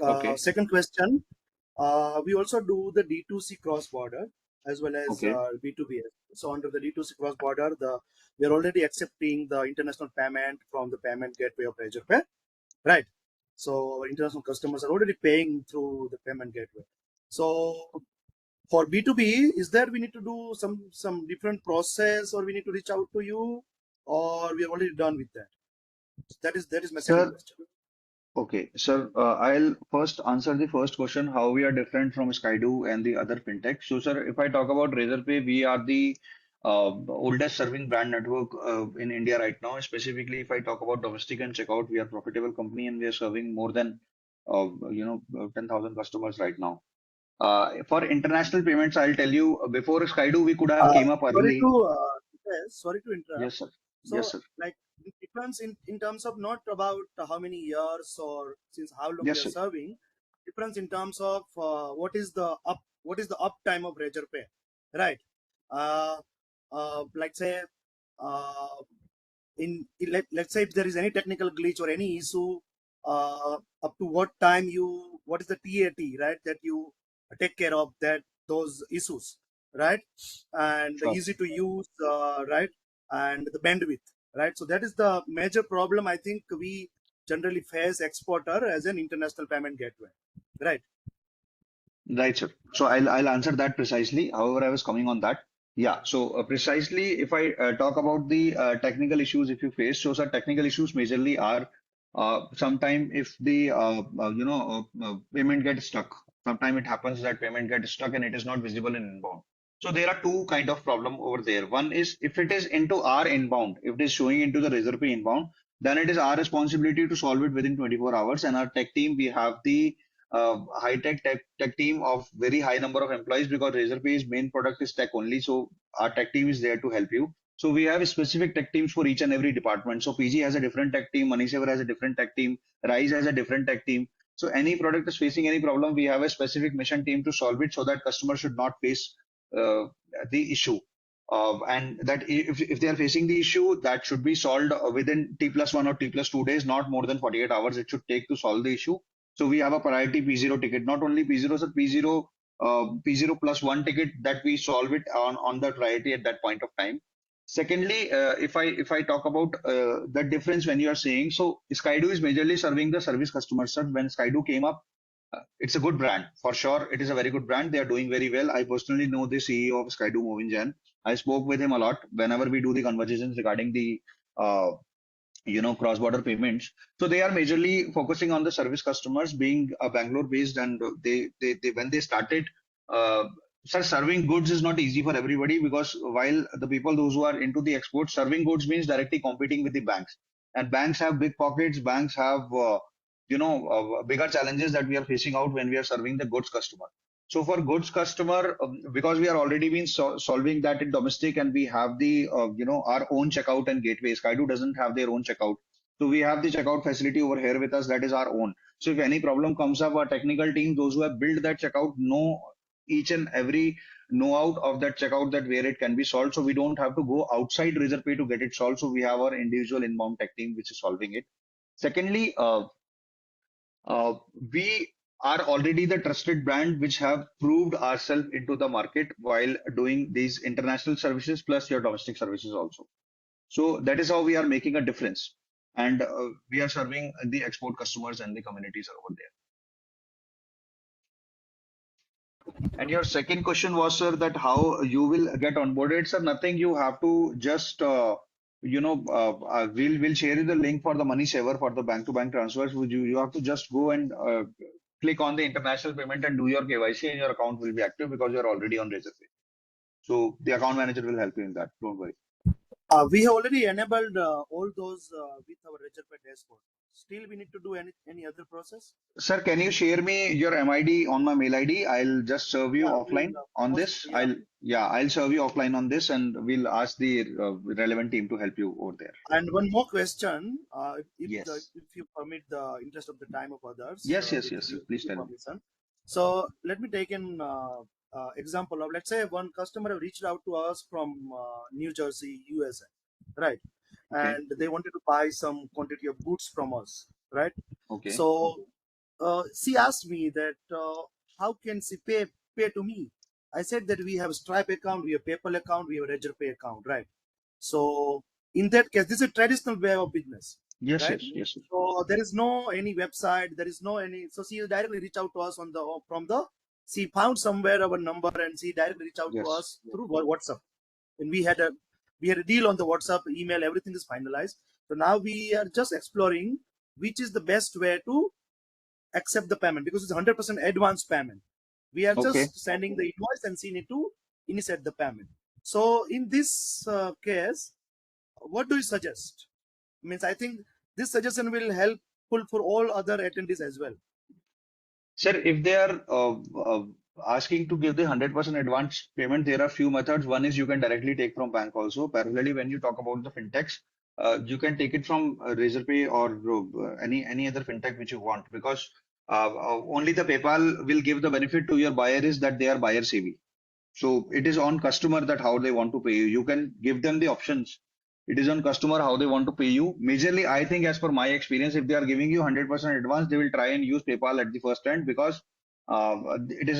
Okay. Second question. We also do the D2C cross-border as well as Okay. B2B. So under the D2C cross-border, we are already accepting the international payment from the payment gateway of RedgerPay, right? So our international customers are already paying through the payment gateway. So for B2B, is there we need to do some different process, or we need to reach out to you, or we are already done with that? That is my second Sir, question. okay. Sir, I'll first answer the first question, how we are different from Skydo and the other fintech. So, sir, if I talk about Razorpay, we are the oldest serving brand network in India right now. Specifically, if I talk about domestic and checkout, we are profitable company and we are serving more than 10,000 customers right now. For international payments, I'll tell you, before Skydo, we could have came up Sorry to early. yes, sorry to interrupt. Yes, sir. Yes, So, sir. like, it depends in terms of not about how many years or since how long we Yes, are sir. serving. Difference in terms of what is the uptime of RedgerPay, right? Uh, like say, uh, let's say if there is any technical glitch or any issue, up to what time what is the TAT, right? That you take care of those issues, right? And Sure. easy to use, right? And the bandwidth, right? So that is the major problem I think we generally face exporter as an international payment gateway, right? Right, sir. So I'll answer that precisely. However, I was coming on that. Yeah. So precisely, if I talk about the technical issues, if you face, so sir, technical issues majorly are sometime if the payment gets stuck. Sometime it happens that payment gets stuck and it is not visible in inbound. So there are two kind of problem over there. One is if it is into our inbound, if it is showing into the Razorpay inbound, then it is our responsibility to solve it within 24 hours. And our tech team, we have the high tech team of very high number of employees, because Razorpay's main product is tech only. So our tech team is there to help you. So we have specific tech teams for each and every department. So PG has a different tech team, Moneysaver has a different tech team, Rise has a different tech team. So any product is facing any problem, we have a specific mission team to solve it so that customer should not face uh, the issue. And that if they are facing the issue, that should be solved within T+1 or T+2 days, not more than 48 hours it should take to solve the issue. So we have a priority P0 ticket, not only P0, sir, P0, P0 plus one ticket that we solve it on the priority at that point of time. Secondly, if I talk about the difference when you are saying, so Skydo is majorly serving the service customers, sir. When Skydo came up, it's a good brand for sure. It is a very good brand. They are doing very well. I personally know the CEO of Skydo, Movin Jan. I spoke with him a lot whenever we do the conversations regarding the uh, cross-border payments. So they are majorly focusing on the service customers, being Bangalore based, and they when they started, uh, sir, serving goods is not easy for everybody, because while the people those who are into the export, serving goods means directly competing with the banks, and banks have big pockets. Banks have bigger challenges that we are facing out when we are serving the goods customer. So for goods customer, because we are already been solving that in domestic, and we have the our own checkout and gateway. Skydo doesn't have their own checkout. So we have the checkout facility over here with us that is our own. So if any problem comes up, our technical team, those who have built that checkout, know each and every know out of that checkout that where it can be solved. So we don't have to go outside Razorpay to get it solved. So we have our individual inbound tech team which is solving it. Secondly, we are already the trusted brand which have proved ourselves into the market while doing these international services plus your domestic services also. So that is how we are making a difference, and we are serving the export customers and the communities over there. And your second question was, sir, that how you will get onboarded, sir. Nothing. You have to just we'll share you the link for the money saver for the bank to bank transfers. You have to just go and click on the international payment and do your KYC, and your account will be active because you're already on Razorpay. So the account manager will help you in that. Don't worry. We have already enabled all those with our Razorpay dashboard. Still, we need to do any other process? Sir, can you share me your MID on my mail ID? I'll just serve you Yeah, offline on this. I'll serve you offline on this, and we'll ask the relevant team to help you over there. And one more question, Yes. if you permit the interest of the time of others. Yes. Please tell me. Permission. So let me take an example of, let's say one customer have reached out to us from New Jersey, USA, right? Okay. And they wanted to buy some quantity of goods from us, right? Okay. So she asked me that how can she pay to me? I said that we have a Stripe account, we have PayPal account, we have a Razorpay account, right? So in that case, this is a traditional way of business. Yes, right? yes. So there is no any website, there is no any. So she directly reached out to us she found somewhere our number and she directly reached out to us through WhatsApp. And we had a deal on the WhatsApp, email, everything is finalized. So now we are just exploring which is the best way to accept the payment, because it's 100% advance payment. We are just sending the invoice and she need to initiate the payment. So in this case, what do you suggest? Means I think this suggestion will helpful for all other attendees as well. Sir, if they are asking to give the 100% advance payment, there are few methods. One is you can directly take from bank also. Parallelly, when you talk about the fintechs, you can take it from Razorpay or any other fintech which you want, because only the PayPal will give the benefit to your buyer is that they are buyer savvy. So it is on customer that how they want to pay you. You can give them the options. It is on customer how they want to pay you. Majorly, I think as per my experience, if they are giving you 100% advance, they will try and use PayPal at the first end, because it is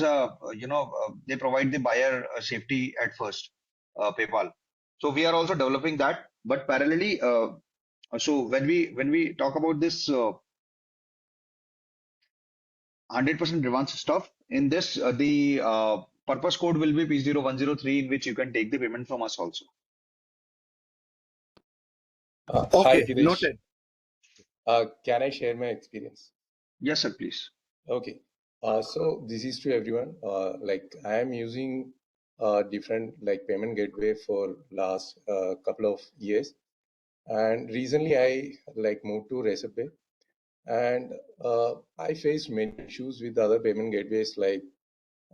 they provide the buyer safety at first, PayPal. So we are also developing that. But parallelly, so when we talk about this 100% advance stuff, in this the purpose code will be P0103, in which you can take the payment from us also. Hi, Okay, Hitesh. noted. Can I share my experience? Yes, sir, please. Okay. So this is to everyone. Like I am using different like payment gateway for last couple of years, and recently I like moved to Razorpay, and I faced many issues with other payment gateways like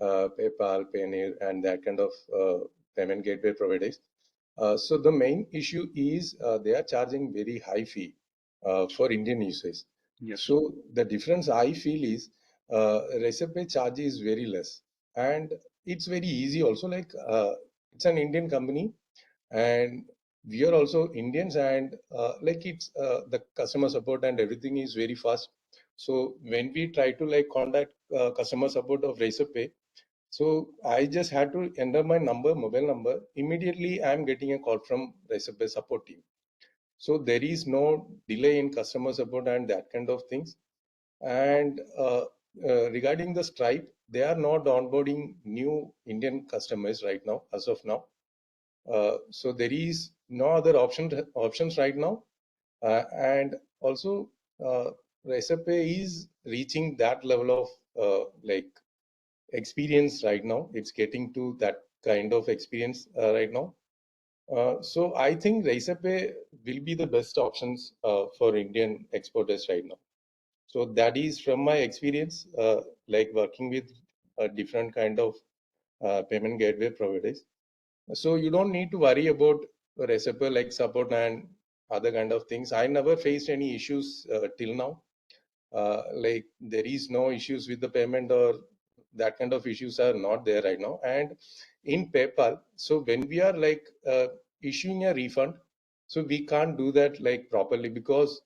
PayPal, Payoneer, and that kind of payment gateway providers. So the main issue is they are charging very high fee for Indian users. Yes. So the difference I feel is Razorpay charge is very less, and it's very easy also. Like it's an Indian company, and we are also Indians, and like it's the customer support and everything is very fast. So when we try to like contact customer support of Razorpay, so I just had to enter my mobile number. Immediately, I'm getting a call from Razorpay support team. So there is no delay in customer support and that kind of things. And regarding the Stripe, they are not onboarding new Indian customers right now, as of now. So there is no other options right now. And also, Razorpay is reaching that level of like experience right now. It's getting to that kind of experience right now. So I think Razorpay will be the best options for Indian exporters right now. So that is from my experience, like working with a different kind of payment gateway providers. So you don't need to worry about Razorpay like support and other kind of things. I never faced any issues till now. Like there is no issues with the payment or that kind of issues are not there right now. And in PayPal, so when we are like issuing a refund, so we can't do that like properly because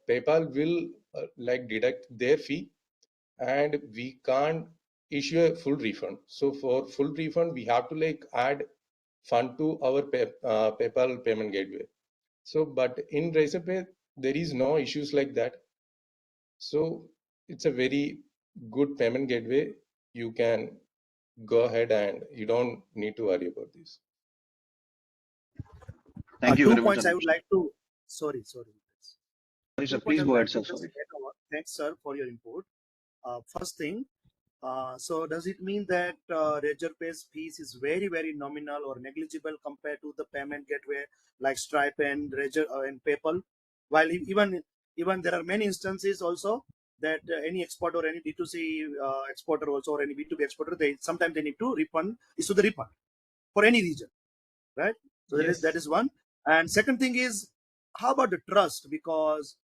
PayPal will like deduct their fee and we can't issue a full refund. So for full refund, we have to like add fund to our PayPal payment gateway. So, but in Razorpay, there is no issues like that. So it's a very good payment gateway. You can go ahead and you don't need to worry about this. Thank you 2 very much, points I would Anish. like to. Sorry. Sorry, 2 sir. points Please I go would ahead, like sir. to just Sorry. get over. Thanks, sir, for your input. First thing, so does it mean that Razorpay's fees is very, very nominal or negligible compared to the payment gateway like Stripe and and PayPal? While even there are many instances also that any exporter or any D2C exporter also or any B2B exporter, they sometimes they need to issue the refund for any region, right? So that is one. And second thing is, how about the trust? Because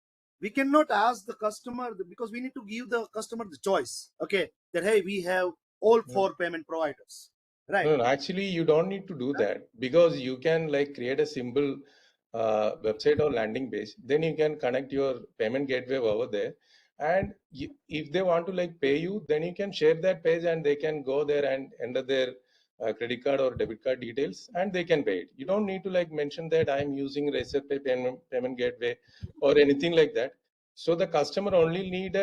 we cannot ask the customer because we need to give the customer the choice. Okay, that hey, we have all 4 payment providers, right? No, actually, you don't need to do that because you can like create a simple website or landing page. Then you can connect your payment gateway over there. And if they want to like pay you, then you can share that page and they can go there and enter their credit card or debit card details and they can pay it. You don't need to like mention that I'm using Razorpay payment gateway or anything like that. So the customer only need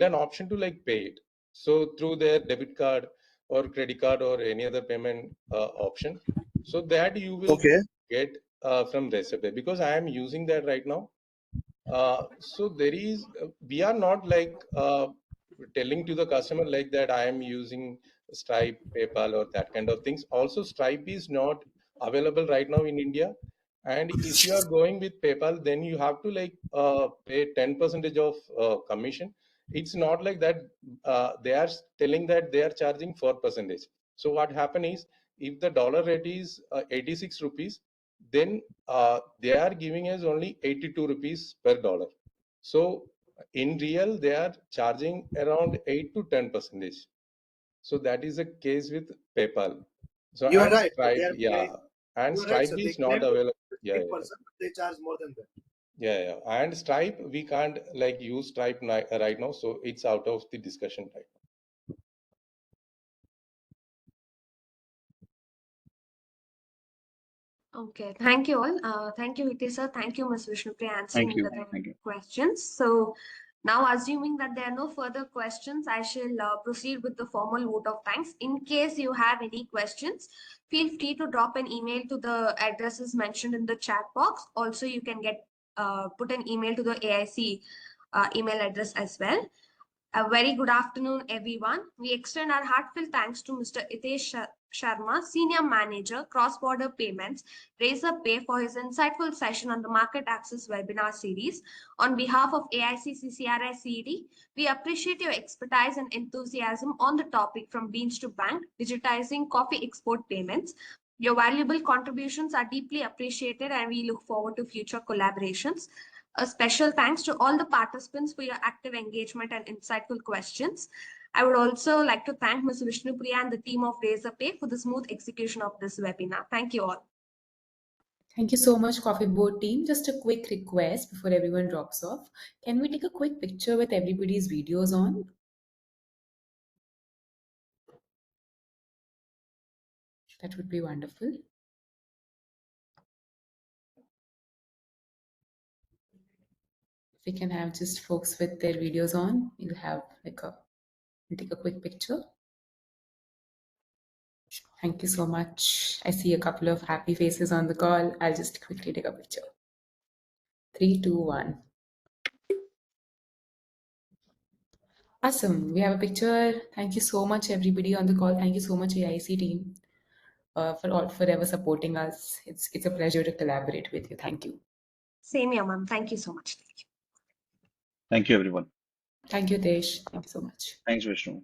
an option to like pay it. So through their debit card or credit card or any other payment option, so that you will get from Razorpay because I am using that right now. So there is we are not like telling to the customer like that I am using Stripe, PayPal or that kind of things. Also, Stripe is not available right now in India. And if you are going with PayPal, then you have to like pay 10% of commission. It's not like that. They are telling that they are charging 4%. So what happen is if the dollar rate is 86 rupees, then they are giving us only 82 rupees per dollar. So in real, they are charging around 8 to 10%. So that is the case with PayPal. So You are and right. Stripe, They are yeah, and you are right, Stripe sir. They is not claim available. to Yeah, 8%, yeah, but they charge more than that. yeah. And Stripe, we can't like use Stripe right now, so it's out of the discussion right now. Okay, thank you all. Thank you, Hitesh sir. Thank you, Ms. Vishnupriya, answering Thank you. the Thank you. questions. So now, assuming that there are no further questions, I shall proceed with the formal vote of thanks. In case you have any questions, feel free to drop an email to the addresses mentioned in the chat box. Also, you can put an email to the AIC email address as well. A very good afternoon, everyone. We extend our heartfelt thanks to Mr. Hitesh Sharma, Senior Manager, Cross-Border Payments, Razorpay, for his insightful session on the Market Access webinar series. On behalf of AIC-CCRI-CED, we appreciate your expertise and enthusiasm on the topic from beans to bank, digitizing coffee export payments. Your valuable contributions are deeply appreciated and we look forward to future collaborations. A special thanks to all the participants for your active engagement and insightful questions. I would also like to thank Ms. Vishnupriya and the team of Razorpay for the smooth execution of this webinar. Thank you all. Thank you so much, Coffee Board team. Just a quick request before everyone drops off. Can we take a quick picture with everybody's videos on? That would be wonderful. If we can have just folks with their videos on, we'll have we'll take a quick picture. Thank you so much. I see a couple of happy faces on the call. I'll just quickly take a picture. 3, 2, 1. Awesome. We have a picture. Thank you so much, everybody on the call. Thank you so much, AIC team, for forever supporting us. It's a pleasure to collaborate with you. Thank you. Same here, ma'am. Thank you so much. Thank you, everyone. Thank you, Desh. Thank you so much. Thanks, Vishnu.